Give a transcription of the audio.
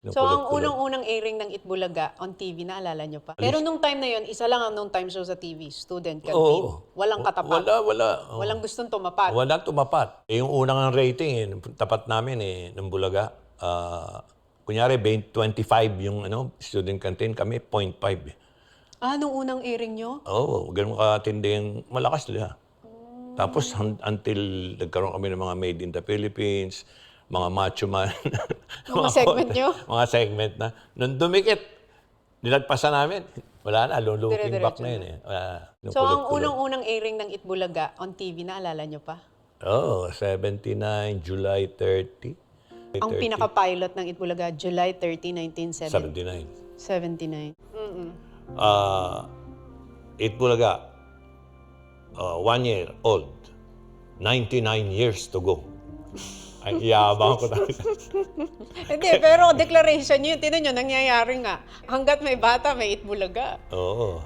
Yung So, ang kulot-kulot. unang-unang airing ng Itbulaga on TV, naalala nyo pa? Pero nung time na yon, isa lang ang noon time show sa TV, Student Canteen. Oo. Walang katapat. Wala. Oo. Walang gustong tumapat. Walang tumapat. Yung unang rating, tapat namin ng Bulaga. Kunyari, 25 yung student canteen, kami 0.5. Nung unang airing nyo? Oo, ganun katindi yung malakas nila. Tapos until nagkaroon kami ng mga Made in the Philippines, mga Macho Man. Mga segment nyo? Mga segment na. Nung dumikit, nilagpasan namin. Wala na, looking back Dire-diretso na yun. Yung So, ang kulot-kulot. unang-unang airing ng Itbulaga on TV, naalala nyo pa? Oo, 79, July 30. Ang pinaka-pilot ng Itbulaga, July 30, 1979. 79. 79. Itbulaga, 1 year old, 99 years to go. Ay, yabang ko talaga. Hindi, pero declaration nyo, tinan nyo, nangyayari nga. Hanggat may bata, may Itbulaga. Oo.